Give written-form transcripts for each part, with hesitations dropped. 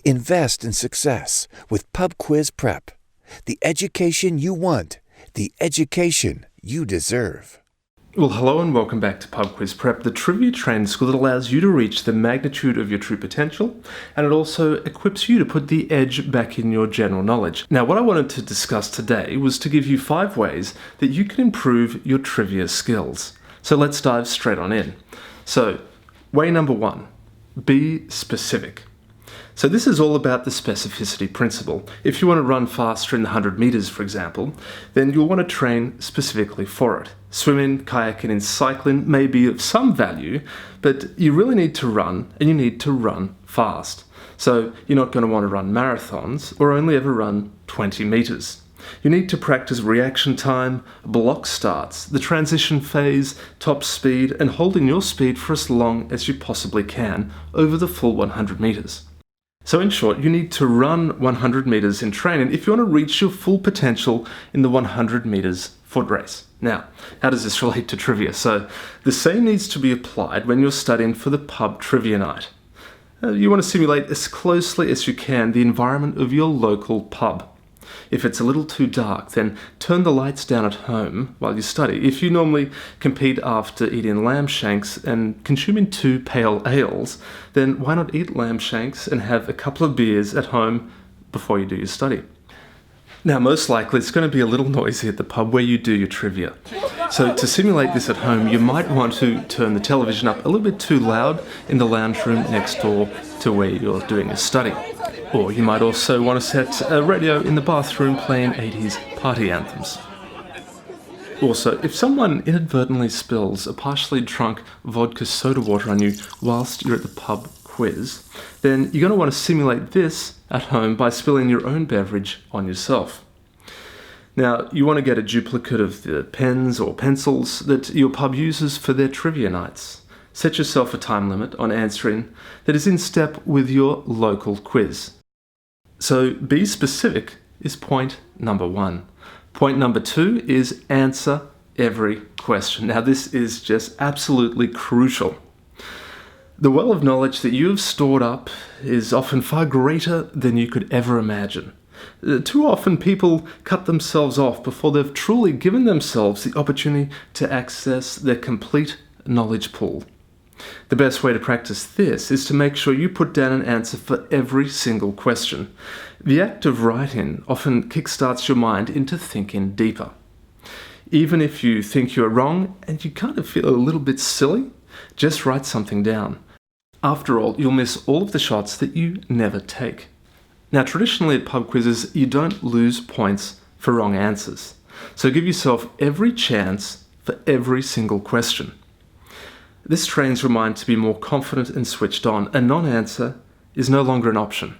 Invest in success with Pub Quiz Prep. The education you want, the education you deserve. Well, hello and welcome back to Pub Quiz Prep, the trivia training school that allows you to reach the magnitude of your true potential, and it also equips you to put the edge back in your general knowledge. Now, what I wanted to discuss today was to give you 5 ways that you can improve your trivia skills. So let's dive straight on in. So, way number 1, be specific. So this is all about the specificity principle. If you want to run faster in the 100 meters, for example, then you'll want to train specifically for it. Swimming, kayaking, and cycling may be of some value, but you really need to run, and you need to run fast. So you're not going to want to run marathons or only ever run 20 meters. You need to practice reaction time, block starts, the transition phase, top speed, and holding your speed for as long as you possibly can over the full 100 meters. So in short, you need to run 100 meters in training if you want to reach your full potential in the 100 meters foot race. Now, how does this relate to trivia? So the same needs to be applied when you're studying for the pub trivia night. You want to simulate as closely as you can the environment of your local pub. If it's a little too dark, then turn the lights down at home while you study. If you normally compete after eating lamb shanks and consuming 2 pale ales, then why not eat lamb shanks and have a couple of beers at home before you do your study? Now, most likely it's going to be a little noisy at the pub where you do your trivia. So to simulate this at home, you might want to turn the television up a little bit too loud in the lounge room next door to where you're doing your study. Or you might also want to set a radio in the bathroom playing 80s party anthems. Also, if someone inadvertently spills a partially drunk vodka soda water on you whilst you're at the pub quiz, then you're going to want to simulate this at home by spilling your own beverage on yourself. Now, you want to get a duplicate of the pens or pencils that your pub uses for their trivia nights. Set yourself a time limit on answering that is in step with your local quiz. So be specific is point number 1. Point number 2 is answer every question. Now this is just absolutely crucial. The well of knowledge that you have stored up is often far greater than you could ever imagine. Too often people cut themselves off before they've truly given themselves the opportunity to access their complete knowledge pool. The best way to practice this is to make sure you put down an answer for every single question. The act of writing often kickstarts your mind into thinking deeper. Even if you think you're wrong and you kind of feel a little bit silly, just write something down. After all, you'll miss all of the shots that you never take. Now, traditionally at pub quizzes, you don't lose points for wrong answers. So give yourself every chance for every single question. This trains your mind to be more confident and switched on. A non-answer is no longer an option.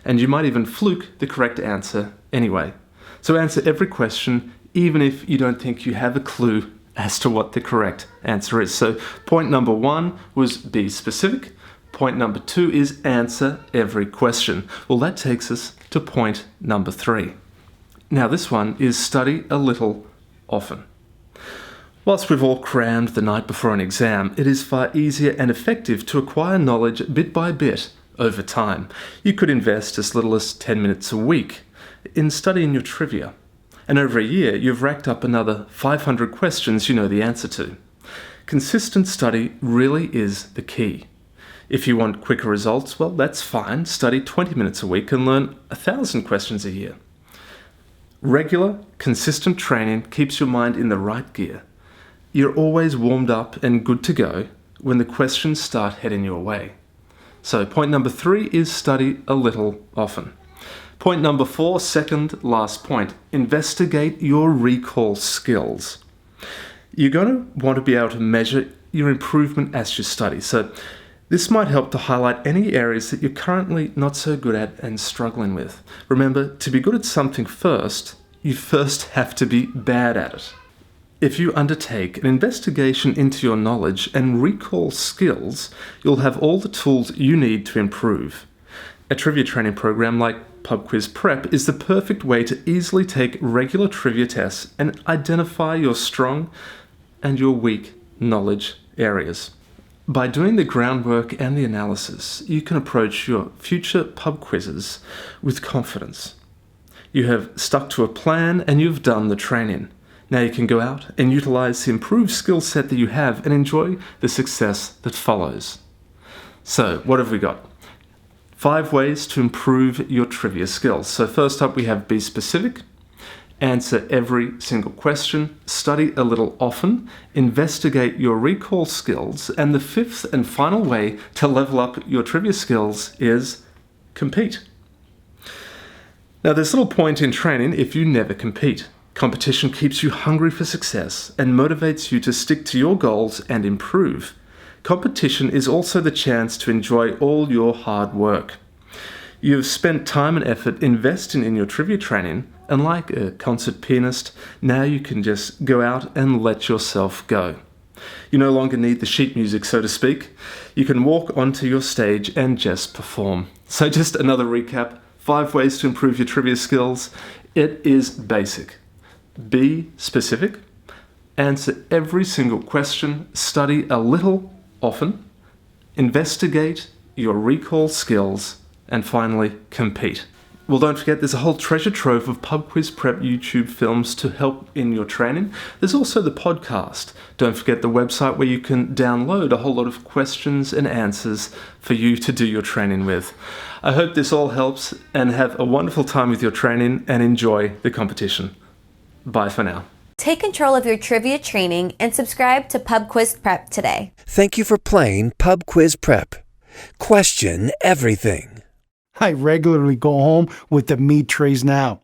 And you might even fluke the correct answer anyway. So answer every question, even if you don't think you have a clue as to what the correct answer is. So point number 1 was be specific. Point number 2 is answer every question. Well, that takes us to point number 3. Now this one is study a little often. Whilst we've all crammed the night before an exam, it is far easier and effective to acquire knowledge bit by bit over time. You could invest as little as 10 minutes a week in studying your trivia. And over a year, you've racked up another 500 questions you know the answer to. Consistent study really is the key. If you want quicker results, well, that's fine. Study 20 minutes a week and learn 1,000 questions a year. Regular, consistent training keeps your mind in the right gear. You're always warmed up and good to go when the questions start heading your way. So point number 3 is study a little often. Point number 4, second last point, investigate your recall skills. You're going to want to be able to measure your improvement as you study. So this might help to highlight any areas that you're currently not so good at and struggling with. Remember, to be good at something first, you first have to be bad at it. If you undertake an investigation into your knowledge and recall skills, you'll have all the tools you need to improve. A trivia training program like Pub Quiz Prep is the perfect way to easily take regular trivia tests and identify your strong and your weak knowledge areas. By doing the groundwork and the analysis, you can approach your future pub quizzes with confidence. You have stuck to a plan and you've done the training. Now you can go out and utilize the improved skill set that you have and enjoy the success that follows. So, what have we got? 5 ways to improve your trivia skills. So first up, we have be specific. Answer every single question, study a little often, investigate your recall skills, and the 5th and final way to level up your trivia skills is compete. Now, there's little point in training if you never compete. Competition keeps you hungry for success and motivates you to stick to your goals and improve. Competition is also the chance to enjoy all your hard work. You've spent time and effort investing in your trivia training, and like a concert pianist, now you can just go out and let yourself go. You no longer need the sheet music, so to speak. You can walk onto your stage and just perform. So just another recap, 5 ways to improve your trivia skills. It is basic. Be specific. Answer every single question. Study a little often. Investigate your recall skills. And finally, compete. Well, don't forget, there's a whole treasure trove of Pub Quiz Prep YouTube films to help in your training. There's also the podcast. Don't forget the website where you can download a whole lot of questions and answers for you to do your training with. I hope this all helps, and have a wonderful time with your training and enjoy the competition. Bye for now. Take control of your trivia training and subscribe to Pub Quiz Prep today. Thank you for playing Pub Quiz Prep. Question everything. I regularly go home with the meat trays now.